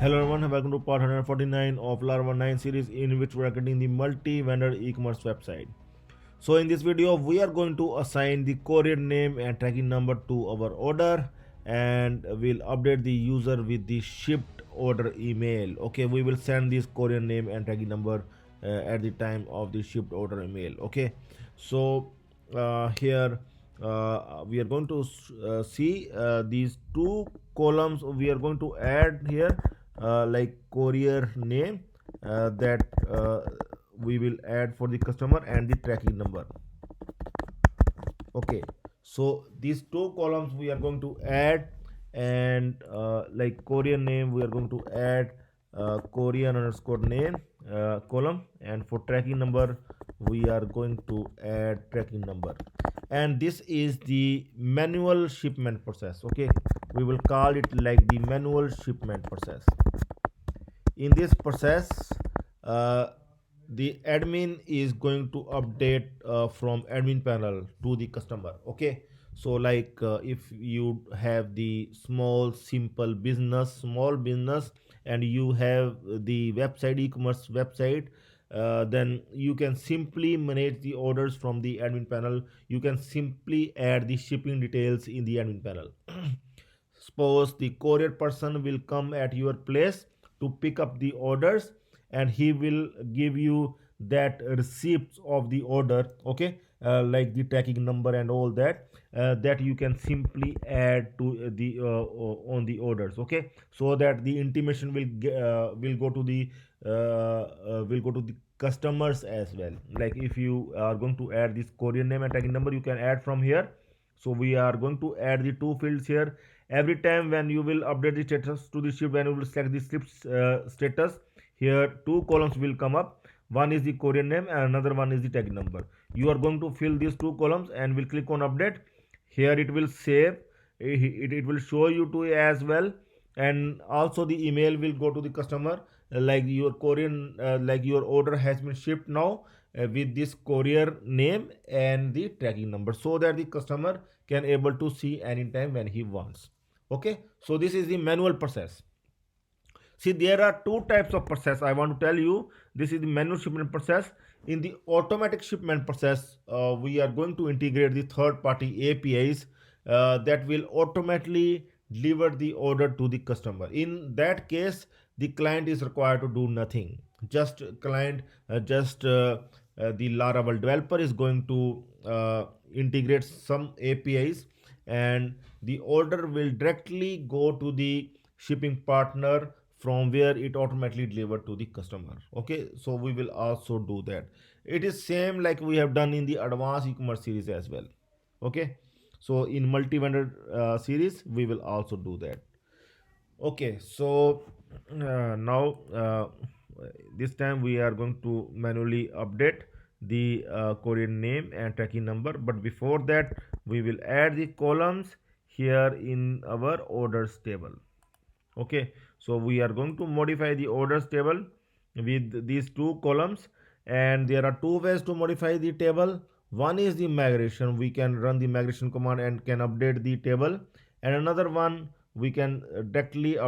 Hello everyone, welcome to part 149 of Laravel 9 series in which we are creating the multi-vendor e-commerce website. So in this video, we are going to assign the courier name and tracking number to our order, and we'll update the user with the shipped order email. Okay, we will send this courier name and tracking number at the time of the shipped order email. Okay, so here we are going to see these two columns we are going to add here, like courier name that we will add for the customer and the tracking number. Okay, so these two columns we are going to add, and like courier name we are going to add courier underscore name column, and for tracking number we are going to add tracking number. And this is the manual shipment process. Okay, we will call it like the manual shipment process. In this process, uh, the admin is going to update from admin panel to the customer. Okay, so like if you have the small business and you have the website, e-commerce website, then you can simply manage the orders from the admin panel. You can simply add the shipping details in the admin panel. Suppose the courier person will come at your place to pick up the orders, and he will give you that receipts of the order. Okay, like the tracking number and all that, that you can simply add to the on the orders. Okay, so that the intimation will go to the customers as well. Like if you are going to add this courier name and tracking number, you can add from here. So we are going to add the two fields here. Every time when you will update the status to the ship, when you will select the ship status, here two columns will come up. One is the courier name and another one is the tag number. You are going to fill these two columns and will click on update. Here it will save, it will show you to as well, and also the email will go to the customer, like your courier, like your order has been shipped now with this courier name and the tracking number, so that the customer can able to see anytime when he wants. Okay, so this is the manual process. See, there are two types of process I want to tell you. This is the manual shipment process. In the automatic shipment process, we are going to integrate the third party apis that will automatically deliver the order to the customer. In that case, the client is required to do nothing. Just client just The Laravel developer is going to integrate some apis, and the order will directly go to the shipping partner, from where it automatically delivered to the customer. Okay, so we will also do that. It is same like we have done in the advanced e-commerce series as well. Okay, so in multi-vendor series we will also do that. Okay, so now this time we are going to manually update the courier name and tracking number, but before that we will add the columns here in our orders table. Okay, so we are going to modify the orders table with these two columns, and there are two ways to modify the table. One is the migration. We can run the migration command and can update the table, and another one we can directly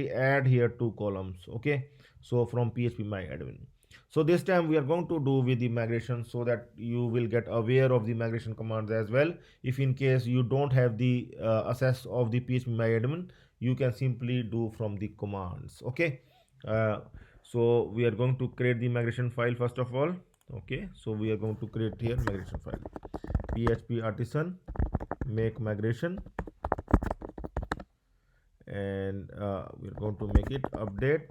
add here two columns. Okay, so from php my admin. So this time we are going to do with the migration, so that you will get aware of the migration commands as well. If in case you don't have the access of the php my admin, you can simply do from the commands. Okay, uh, so we are going to create the migration file first of all. Okay, so we are going to create here migration file, php artisan make migration, and we're going to make it update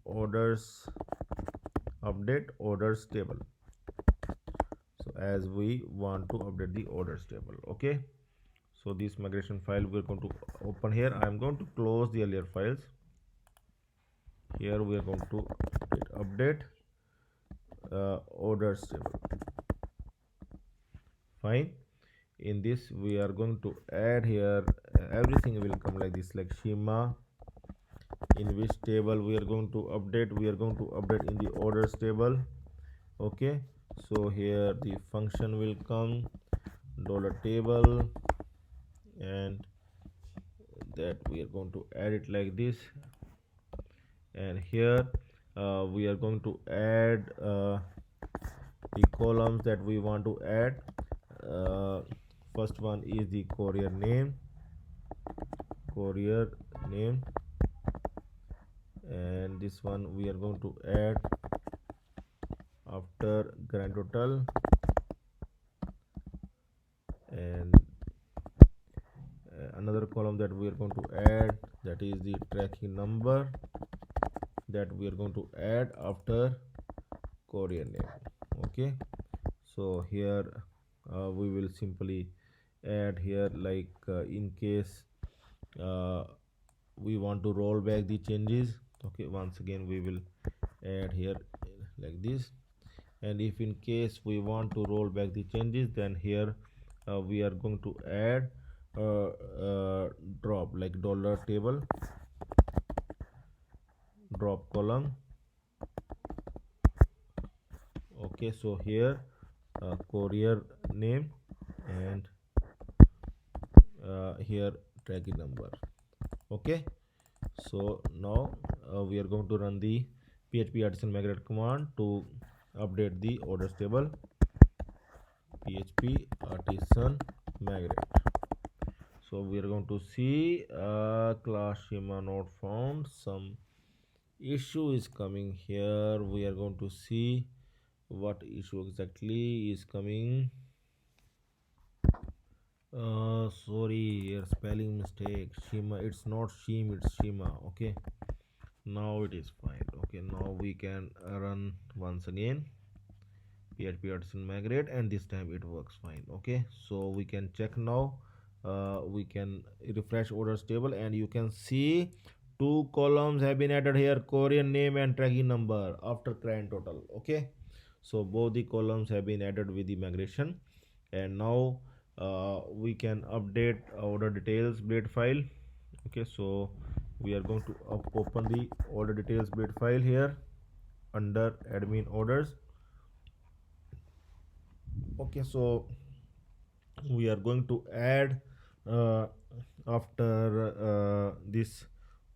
orders table. So as we want to update the orders table. Okay, so this migration file we're going to open here. I'm going to close the earlier files. Here we are going to update orders table. Fine. In this we are going to add here everything will come like this, like schema, in which table we are going to update. We are going to update in the orders table. Okay, so here the function will come $table, and that we are going to add it like this. and here we are going to add the columns that we want to add. uh, First one is the courier name, and this one we are going to add after grand total, and another column that we are going to add, that is the tracking number, that we are going to add after courier name. Okay, so here we will simply add here, like in case uh, we want to roll back the changes. Okay, once again we will add here like this, and if in case we want to roll back the changes, then here we are going to add drop, like dollar table drop column. Okay, so here courier name, and here tracking number. Okay, so now we are going to run the php artisan migrate command to update the orders table. php artisan migrate. So we are going to see class schema not found, some issue is coming here. We are going to see what issue exactly is coming. Sorry, here spelling mistake. Shima, it's not shim, it's shima. Okay, now it is fine. Okay, now we can run once again php artisan migrate, and this time it works fine. Okay, so we can check now. We can refresh orders table, and you can see two columns have been added here, courier name and tracking number after client total. Okay, so both the columns have been added with the migration, and now we can update order details blade file. Okay, so we are going to open the order details blade file here under admin orders. Okay, so we are going to add uh, after this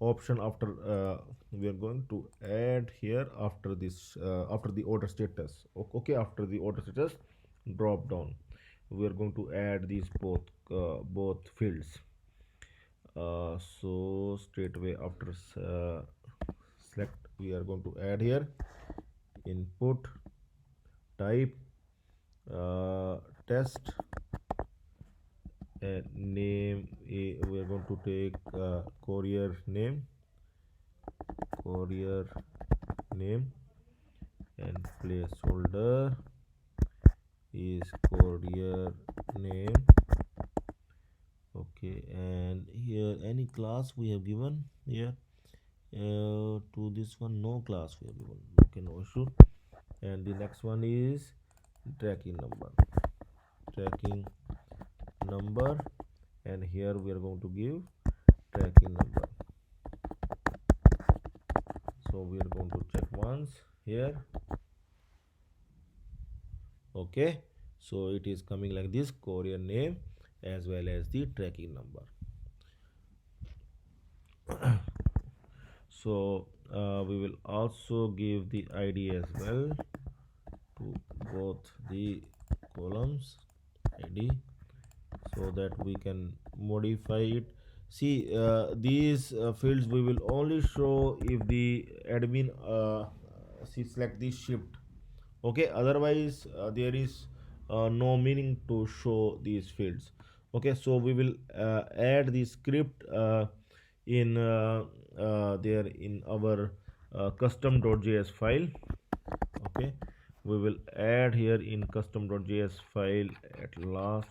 option, after we are going to add here after this after the order status. Okay, after the order status drop down, we are going to add these both fields. So straight away after select, we are going to add here input type test, and name we are going to take courier name, and placeholder is courier name. Okay, and here any class we have given here to this one, no class we have given. Okay, no issue. And the next one is tracking number, and here we are going to give tracking number. So we are going to check once here. Okay, so it is coming like this, courier name as well as the tracking number. So we will also give the id as well to both the columns, id, so that we can modify it. See, these fields we will only show if the admin select the shift. Okay, otherwise there is no meaning to show these fields. Okay, so we will add the script in there in our custom.js file. Okay, we will add here in custom.js file at last.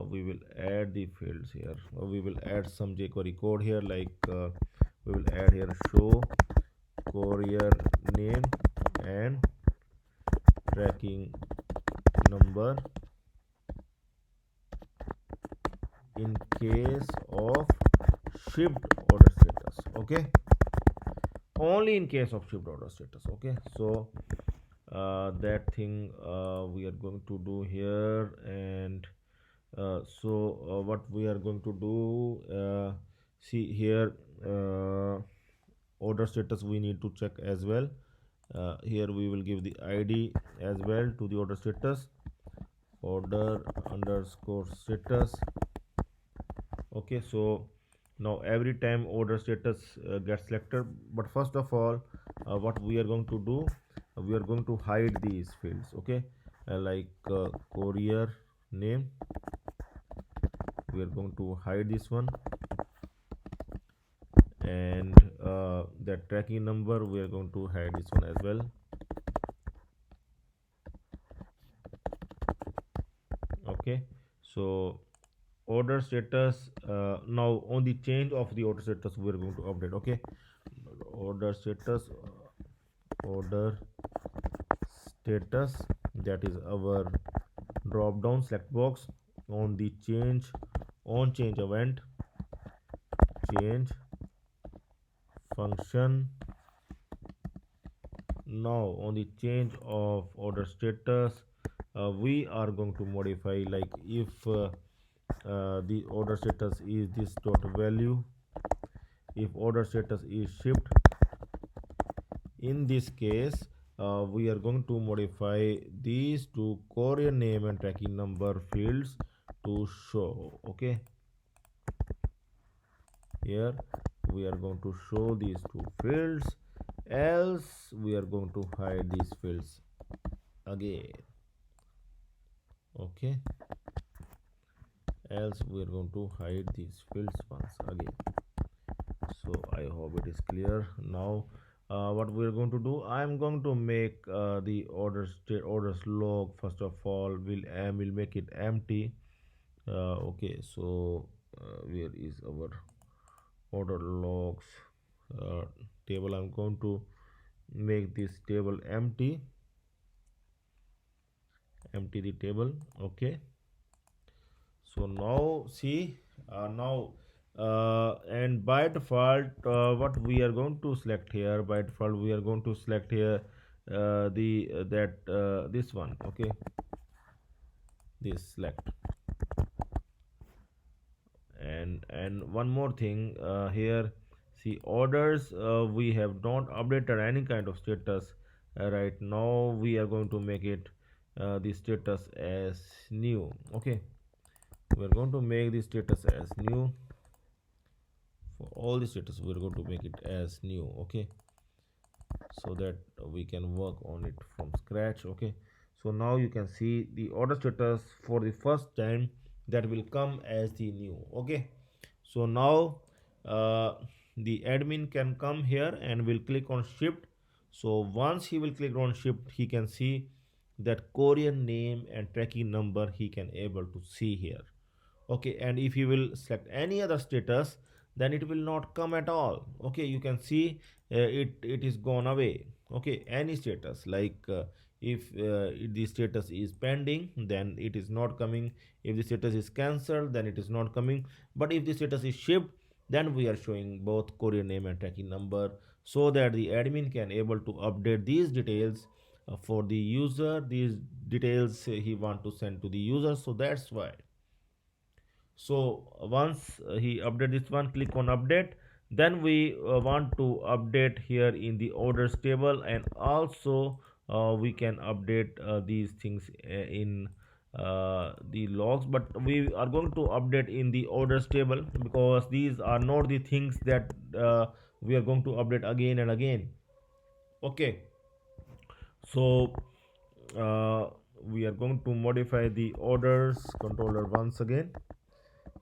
We will add the fields here. We will add some jQuery code here, like we will add here show courier name and tracking number in case of shipped order status. Okay, only in case of shipped order status. Okay, so that thing we are going to do here, and what we are going to do, see here, order status we need to check as well. Here we will give the id as well to the order status, order underscore status. Okay, so now every time order status gets selected, but first of all, what we are going to do, we are going to hide these fields. Okay, like courier name, we are going to hide this one, and that tracking number we are going to hide this one as well. Okay, so order status, now on the change of the order status we are going to update. Okay, order status, order status, that is our drop down select box. On the change, on change event, change function. Now on the change of order status, we are going to modify, like if the order status is this dot value, if order status is shipped, in this case we are going to modify these two courier name and tracking number fields to show. Okay, here we are going to show these two fields, else we are going to hide these fields again. Okay, else we are going to hide these fields once again. So I hope it is clear now. What we are going to do, I am going to make the orders log. First of all, will make it empty. Okay, so where is our order logs table? I'm going to make this table empty, empty the table. Okay, so now see, now and by default what we are going to select here, by default we are going to select here the that this one. Okay, this select, and one more thing, here see orders, we have not updated any kind of status. Right now we are going to make it the status as new. Okay, we are going to make the status as new. For all the status we are going to make it as new. Okay, so that we can work on it from scratch. Okay, so now you can see the order status for the first time that will come as the new. Okay, so now the admin can come here and will click on shipped. So once he will click on shipped, he can see that courier name and tracking number he can able to see here. Okay, and if you will select any other status, then it will not come at all. Okay, you can see it is gone away. Okay, any status, like if the status is pending, then it is not coming. If the status is cancelled, then it is not coming. But if the status is shipped, then we are showing both courier name and tracking number, so that the admin can able to update these details for the user. These details he want to send to the user, so that's why. So once he update this one, click on update. Then we want to update here in the orders table, and also we can update these things in the logs, but we are going to update in the orders table, because these are not the things that we are going to update again and again. Okay, so we are going to modify the orders controller once again,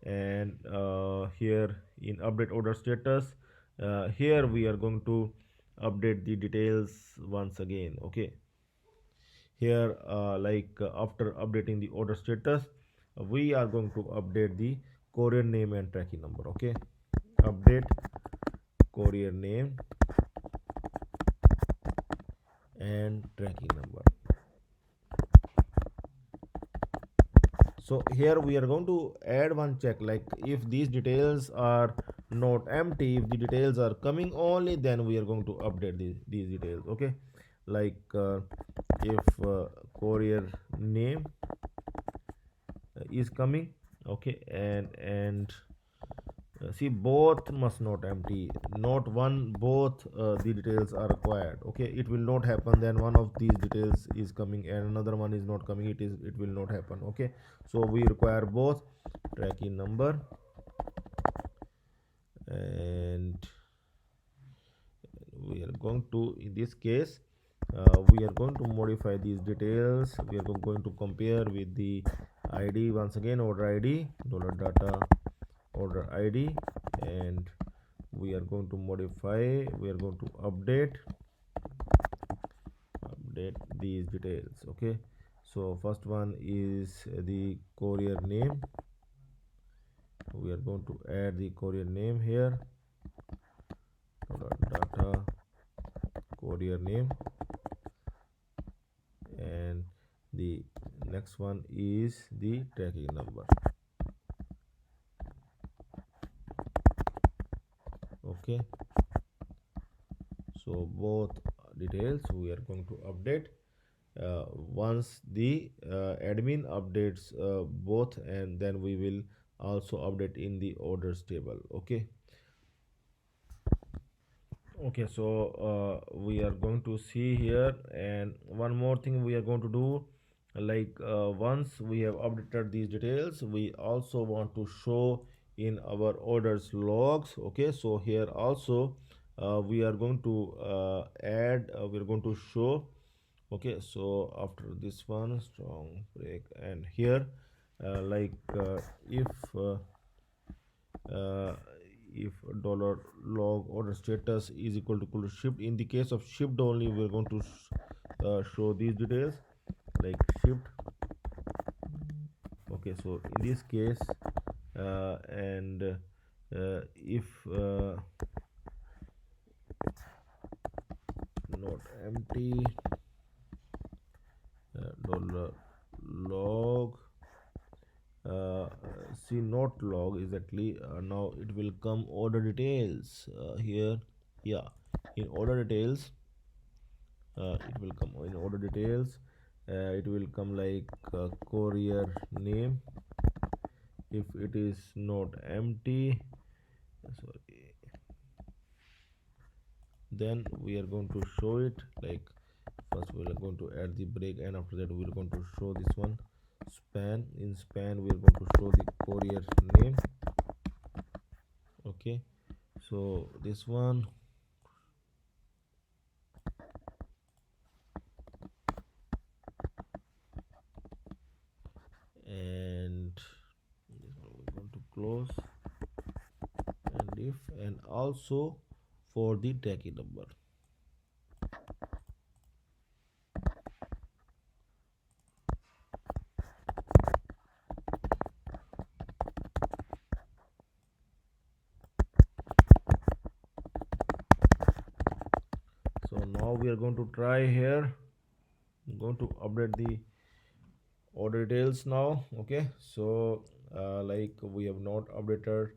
and here in update order status, here we are going to update the details once again. Okay, here after updating the order status, we are going to update the courier name and tracking number. Okay, update courier name and tracking number. So here we are going to add one check, like if these details are not empty, if the details are coming only, then we are going to update these details. Okay, like if courier name is coming. Okay, and See, both must not empty, not one, both the details are required. Okay, it will not happen then one of these details is coming and another one is not coming, it will not happen. Okay, so we require both tracking number, and we are going to, in this case, we are going to modify these details. We are going to compare with the id, once again order id dollar data order id, and we are going to modify, we are going to update these details. Okay, so first one is the courier name. We are going to add the courier name here, data courier name, and the next one is the tracking number. Okay, so both details we are going to update. Once the admin updates both, and then we will also update in the orders table. Okay, okay, so we are going to see here, and one more thing we are going to do, like once we have updated these details, we also want to show in our orders logs. Okay, so here also we are going to add, we are going to show. Okay, so after this one strong break, and here like if uh, if dollar log order status is equal to shipped, in the case of shipped only we're going to show these details like shipped. Okay, so in this case and if not empty dollar log, uh, see, not log exactly, now it will come order details here. Yeah, in order details, it will come in order details, it will come like courier name. If it is not empty, sorry, then we are going to show it like, first we are going to add the break, and after that we are going to show this one span. In span we are going to show the courier name. Okay, so this one, and this one we're going to close, and if, and also for the tracking number. So now we are going to try here. I'm going to update the order details now. Okay, so like we have not updated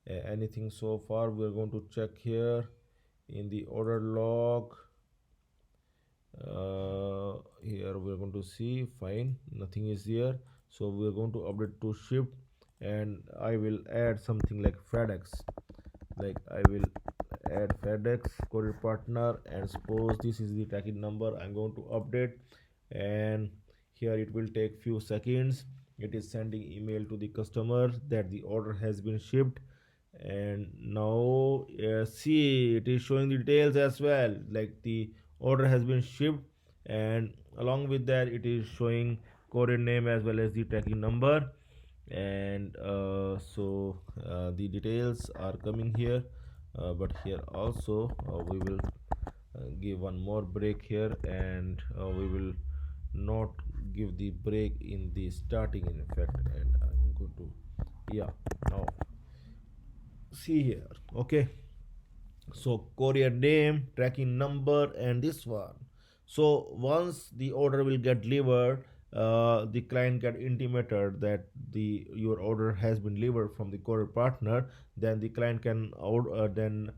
anything so far. We are going to check here in the order log. Here we are going to see, fine, nothing is here. So we are going to update to shipped, and I will add something like FedEx. Like I will add FedEx courier partner, and suppose this is the tracking number. I'm going to update, and here it will take few seconds. It is sending email to the customer that the order has been shipped, and now see, it is showing the details as well, like the order has been shipped, and along with that it is showing courier name as well as the tracking number. And so the details are coming here, but here also we will give one more break here, and we will not give the break in the starting in effect, and I'm going to, yeah, now see here. Okay, so courier name, tracking number, and this one. So once the order will get delivered, the client get intimated that the your order has been delivered from the courier partner. Then the client can then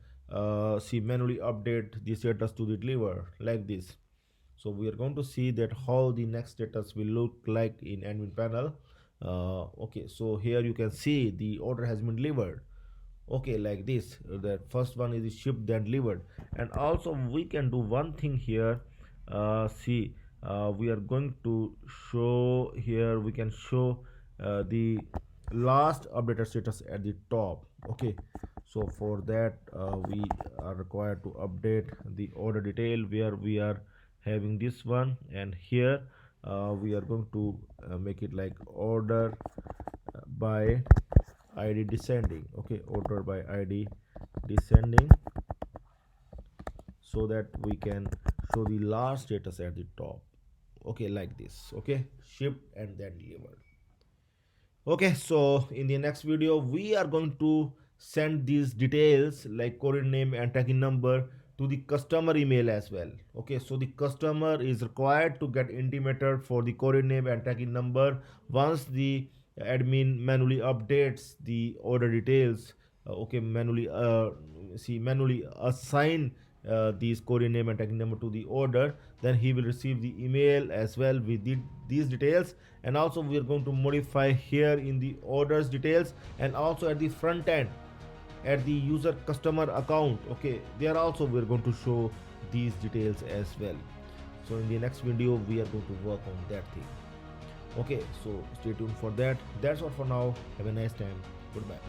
see, manually update the status to the deliver like this. So we are going to see that how the next status will look like in admin panel. Okay, so here you can see the order has been delivered. Okay, like this. The first one is shipped then delivered. And also we can do one thing here. See, we are going to show here, we can show the last updated status at the top. Okay, so for that we are required to update the order detail where we are having this one, and here we are going to make it like order by id descending. Okay, order by id descending, so that we can show the last status at the top. Okay, like this. Okay, shipped and then delivered. Okay, so in the next video we are going to send these details like courier name and tracking number to the customer email as well. Okay, so the customer is required to get intimated for the courier name and tracking number once the admin manually updates the order details. Okay, manually assign these courier name and tracking number to the order, then he will receive the email as well with these details. And also we are going to modify here in the orders details, and also at the front end at the user customer account. Okay, there also we are going to show these details as well. So in the next video we are going to work on that thing. Okay, so stay tuned for that. That's all for now. Have a nice time. Goodbye.